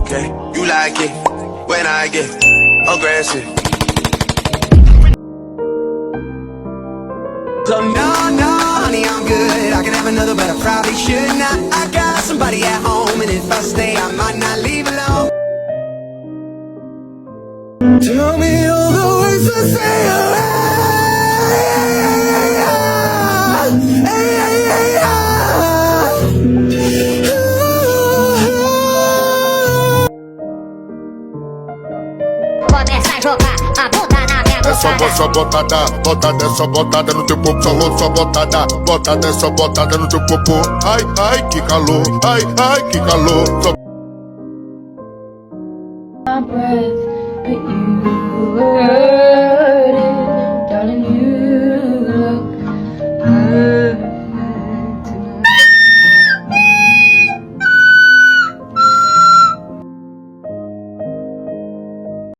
Okay, you like it when I get aggressive. So no, no, honey, I'm good. I can have another, but I probably should not. I got somebody at home, and if I stay, I might not leave alone. Tell me all the words to say. Começa a jogar a bunda na minha Só botada, botada, só botada no teu popô. Só botada, botada, só botada no teu popô. Ai, ai, que calor, ai, que calor. My breath, but you